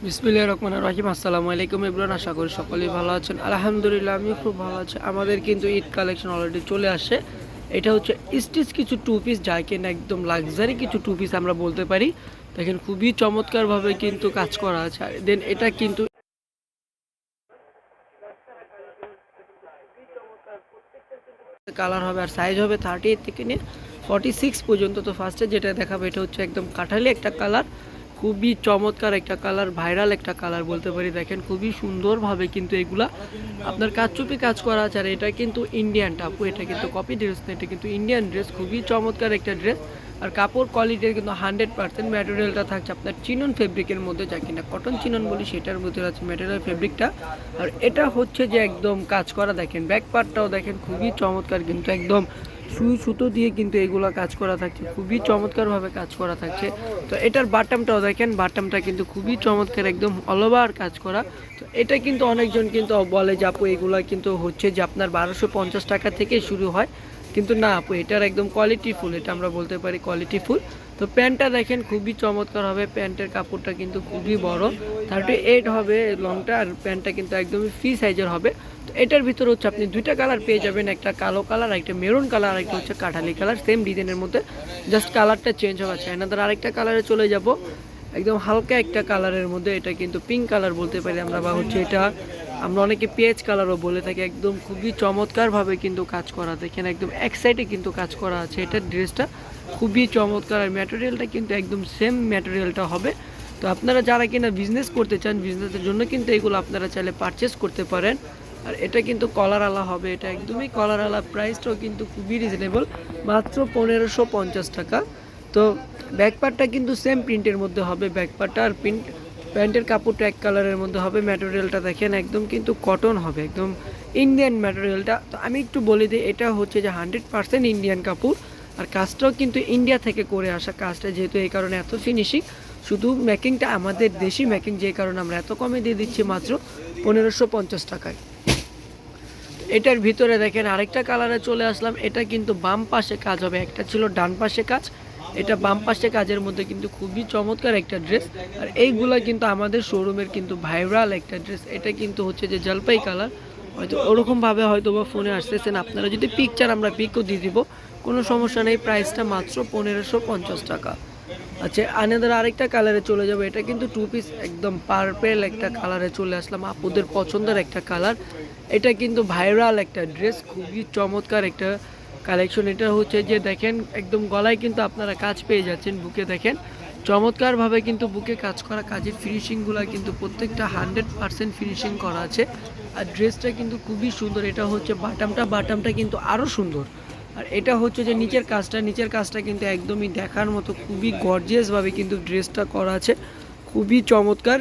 বিসমিল্লাহির রহমানির রহিম। আসসালামু আলাইকুম এভরিওয়ান, আশা করি সকলেই ভালো আছেন। আলহামদুলিল্লাহ আমি খুব ভালো আছি। আমাদের কিন্তু ঈদ কালেকশন অলরেডি চলে আসে। এটা হচ্ছে স্টিচ কিছু টু পিস, যা কিনা একদম লাক্সারি কিছু টু পিস আমরা বলতে পারি। দেখেন খুবই চমৎকারভাবে কিন্তু কাজ করা আছে। দেন এটা কিন্তু কালার হবে আর সাইজ হবে 38 থেকে নিয়ে 46 পর্যন্ত। তো ফার্স্টে যেটা দেখাবো এটা হচ্ছে একদম কাঠালি একটা কালার, খুবই চমৎকার একটা কালার, ভাইরাল একটা কালার বলতে পারি। দেখেন খুবই সুন্দরভাবে কিন্তু এগুলা আপনার কাচচুপি কাজ করা আছে। আর এটা কিন্তু ইন্ডিয়ান টাপু, এটা কিন্তু কপি ড্রেস না, এটা কিন্তু ইন্ডিয়ান ড্রেস। খুবই চমৎকার একটা ড্রেস। আর কাপড় কোয়ালিটির কিন্তু 100% ম্যাটেরিয়ালটা থাকছে আপনার চিনন ফেব্রিকের মধ্যে, যা কিনা কটন চিনন বলি, সেটার মধ্যে আছে ম্যাটেরিয়াল ফেব্রিকটা। আর এটা হচ্ছে যে একদম কাজ করা। দেখেন ব্যাক পার্টটাও দেখেন খুবই চমৎকার, কিন্তু একদম সুই সুতো দিয়ে কিন্তু এগুলো কাজ করা থাকছে, খুবই চমৎকারভাবে কাজ করা থাকছে। তো এটার বাটামটাও দেখেন, বাটামটা কিন্তু খুবই চমৎকার, একদম অল ওভার কাজ করা। তো এটা কিন্তু অনেকজন কিন্তু বলে যে আপু এগুলো কিন্তু হচ্ছে যে আপনার 1250 টাকা থেকে শুরু হয়, কিন্তু না আপু, এটার একদম কোয়ালিটি ফুল, এটা আমরা বলতে পারি কোয়ালিটি ফুল। তো প্যান্টটা দেখেন খুবই চমৎকার হবে, প্যান্টের কাপড়টা কিন্তু খুবই বড়, 38 হবে লংটা। আর প্যান্টটা কিন্তু একদমই ফ্রি সাইজের হবে। তো এটার ভিতরে হচ্ছে আপনি দুইটা কালার পেয়ে যাবেন, একটা কালো কালার, একটা মেরুন কালার, একটা হচ্ছে কাঠালি কালার, সেম ডিজাইনের মধ্যে, জাস্ট কালারটা চেঞ্জ হবে। চায়নাদের আরেকটা কালারে চলে যাব, একদম হালকা একটা কালারের মধ্যে, এটা কিন্তু পিঙ্ক কালার বলতে পারি আমরা, বা হচ্ছে এটা আমরা অনেকে পেঁয়াজ কালারও বলে থাকি। একদম খুবই চমৎকারভাবে কিন্তু কাজ করা, দেখেন একদম এক সাইডে কিন্তু কাজ করা আছে। এটার ড্রেসটা খুবই চমৎকার, আর ম্যাটেরিয়ালটা কিন্তু একদম সেম ম্যাটেরিয়ালটা হবে। তো আপনারা যারা কিনা বিজনেস করতে চান, বিজনেসের জন্য কিন্তু এগুলো আপনারা চাইলে পারচেস করতে পারেন। আর এটা কিন্তু কলার আলা হবে, এটা একদমই কলার আলা। প্রাইসটাও কিন্তু খুবই রিজনেবল, মাত্র 1550 টাকা। তো ব্যাকপার্টটা কিন্তু সেম প্রিন্টের মধ্যে হবে, ব্যাকপার্টটা আর প্যান্টের কাপড়টা এক কালারের মধ্যে হবে। ম্যাটেরিয়ালটা দেখেন একদম কিন্তু কটন হবে, একদম ইন্ডিয়ান ম্যাটেরিয়ালটা। তো আমি একটু বলে দিই, এটা হচ্ছে যে 100% ইন্ডিয়ান কাপড়। আর কাজটাও কিন্তু ইন্ডিয়া থেকে করে আসা কাজটা, যেহেতু এই কারণে এত ফিনিশিং। শুধু মেকিংটা আমাদের দেশি মেকিং, যে কারণে আমরা এত কমে দিয়ে দিচ্ছি মাত্র 1550 টাকায়। এটার ভিতরে দেখেন আরেকটা কালারে চলে আসলাম, এটা কিন্তু বাম পাশে কাজ হবে, একটা ছিল ডান পাশে কাজ, এটা বাম পাশে কাজের মধ্যে কিন্তু খুবই চমৎকার একটা ড্রেস। আর এইগুলা কিন্তু আমাদের শোরুমের কিন্তু ভাইরাল একটা ড্রেস। এটা কিন্তু হচ্ছে যে জলপাই কালার, হয়তো ওরকমভাবে হয়তো বা ফোনে আসতেছেন, আপনারা যদি পিক চান আমরা পিকও দিয়ে দিব, কোনো সমস্যা নেই। প্রাইসটা মাত্র 1550 টাকা। আচ্ছা, আনাদার আরেকটা কালারে চলে যাবো, এটা কিন্তু টু পিস, একদম পার্পেল একটা কালারে চলে আসলাম, আপুদের পছন্দের একটা কালার। এটা কিন্তু ভাইরাল একটা ড্রেস, খুবই চমৎকার একটা কালেকশন। এটা হচ্ছে যে দেখেন একদম গলায় কিন্তু আপনারা কাজ পেয়ে যাচ্ছেন, বুকে দেখেন চমৎকারভাবে কিন্তু বুকে কাজ করা, কাজের ফিনিশিংগুলো কিন্তু প্রত্যেকটা 100% ফিনিশিং করা আছে। আর ড্রেসটা কিন্তু খুবই সুন্দর। এটা হচ্ছে বাটামটা কিন্তু আরও সুন্দর। আর এটা হচ্ছে যে নিচের কাজটা কিন্তু একদমই দেখার মতো, খুবই গর্জিয়াসভাবে কিন্তু ড্রেসটা করা আছে, খুবই চমৎকার।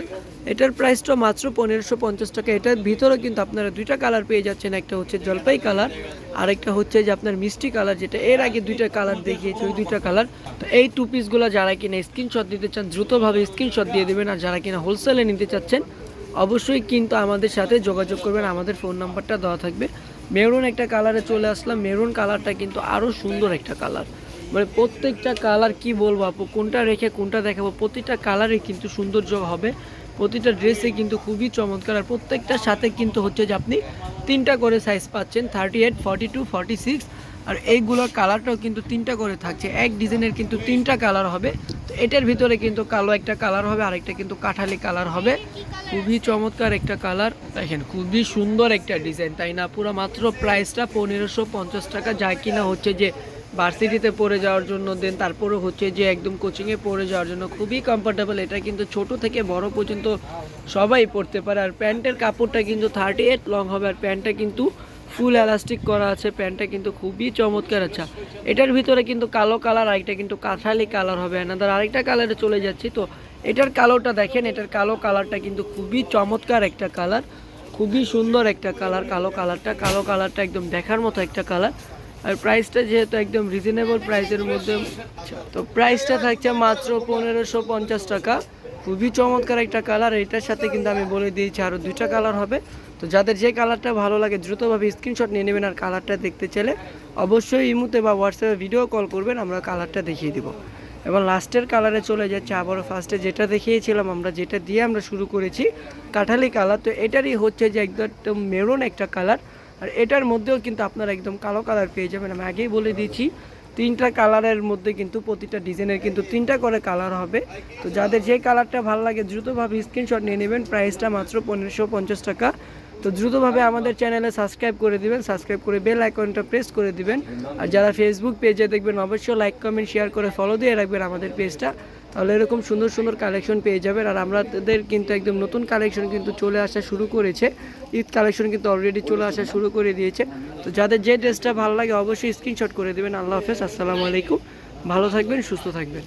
এটার প্রাইসটা মাত্র 1550 টাকা। এটার ভিতরে কিন্তু আপনারা দুইটা কালার পেয়ে যাচ্ছেন, একটা হচ্ছে জলপাই কালার, আরেকটা হচ্ছে যে আপনার মিষ্টি কালার, যেটা এর আগে দুইটা কালার দেখিয়েছে, ওই দুইটা কালার। তো এই টু পিসগুলো যারা কিনা স্ক্রিনশট দিতে চান দ্রুতভাবে স্ক্রিনশট দিয়ে দেবেন। আর যারা কিনা হোলসেলে নিতে চাচ্ছেন অবশ্যই কিন্তু আমাদের সাথে যোগাযোগ করবেন, আমাদের ফোন নাম্বারটা দেওয়া থাকবে। মেরুন একটা কালারে চলে আসলাম, মেরুন কালারটা কিন্তু আরও সুন্দর একটা কালার, মানে প্রত্যেকটা কালার কি বলবো আপু, কোনটা রেখে কোনটা দেখাবো, প্রতিটা কালারে কিন্তু সৌন্দর্য হবে, প্রতিটা ড্রেসে কিন্তু খুবই চমৎকার। আর প্রত্যেকটার সাথে কিন্তু হচ্ছে যে আপনি তিনটা করে সাইজ পাচ্ছেন, 38, 42, 46। আর এইগুলোর কালারটাও কিন্তু তিনটা করে থাকছে, এক ডিজাইনের কিন্তু তিনটা কালার হবে। তো এটার ভিতরে কিন্তু কালো একটা কালার হবে, আরেকটা কিন্তু কাঠালি কালার হবে, খুবই চমৎকার একটা কালার। দেখেন খুবই সুন্দর একটা ডিজাইন, তাই না? পুরো মাত্র প্রাইসটা 1550 টাকা, যা কিনা হচ্ছে যে ভার্সিটিতে পড়ে যাওয়ার জন্য, দেন তারপরে হচ্ছে যে একদম কোচিংয়ে পড়ে যাওয়ার জন্য খুবই কমফোর্টেবল। এটা কিন্তু ছোট থেকে বড় পর্যন্ত সবাই পড়তে পারে। আর প্যান্টের কাপড়টা কিন্তু 38 লং হবে, আর প্যান্টটা কিন্তু ফুল এলাস্টিক করা আছে, প্যান্টটা কিন্তু খুবই চমৎকার। আচ্ছা, এটার ভিতরে কিন্তু কালো কালার, আরেকটা কিন্তু কাঠালি কালার হবে। এনাদের আরেকটা কালারে চলে যাচ্ছি। তো এটার কালোটা দেখেন, এটার কালো কালারটা কিন্তু খুবই চমৎকার একটা কালার, খুবই সুন্দর একটা কালার। কালো কালারটা একদম দেখার মতো একটা কালার। আর প্রাইসটা যেহেতু একদম রিজনেবল প্রাইসের মধ্যে, তো প্রাইসটা থাকছে মাত্র 1550 টাকা। খুবই চমৎকার একটা কালার। এটার সাথে কিন্তু আমি বলে দিয়েছি আরও দুইটা কালার হবে। তো যাদের যে কালারটা ভালো লাগে দ্রুতভাবে স্ক্রিনশট নিয়ে নেবেন। আর কালারটা দেখতে চাইলে অবশ্যই ইমুতে বা হোয়াটসঅ্যাপে ভিডিও কল করবেন, আমরা কালারটা দেখিয়ে দিব। এবং লাস্টের কালারে চলে যাচ্ছে আবারও ফার্স্টে যেটা দেখিয়েছিলাম আমরা, যেটা দিয়ে আমরা শুরু করেছি কাঠালি কালার। তো এটারই হচ্ছে যে একদম মেরুন একটা কালার, আর এটার মধ্যেও কিন্তু আপনারা একদম কালো কালার পেয়ে যাবেন। আমি আগেই বলে দিয়েছি 3টা কালারের মধ্যে কিন্তু প্রতিটা ডিজাইনের কিন্তু 3টা করে কালার হবে। তো যাদের যে কালারটা ভালো লাগে দ্রুতভাবে স্ক্রিনশট নিয়ে নেবেন। প্রাইসটা মাত্র 1550 টাকা। তো দ্রুতভাবে আমাদের চ্যানেলে সাবস্ক্রাইব করে দিবেন, সাবস্ক্রাইব করে বেল আইকনটা প্রেস করে দিবেন। আর যারা ফেসবুক পেজে দেখবেন অবশ্যই লাইক কমেন্ট শেয়ার করে ফলো দিয়ে রাখবেন আমাদের পেজটা, তাহলে এরকম সুন্দর সুন্দর কালেকশন পেয়ে যাবেন। আর আমাদের কিন্তু একদম নতুন কালেকশন কিন্তু চলে আসা শুরু করেছে, ঈদ কালেকশন কিন্তু অলরেডি চলে আসা শুরু করে দিয়েছে। তো যাদের যে ড্রেসটা ভালো লাগে অবশ্যই স্ক্রিনশট করে দেবেন। আল্লাহ হাফেজ, আসসালামু আলাইকুম, ভালো থাকবেন, সুস্থ থাকবেন।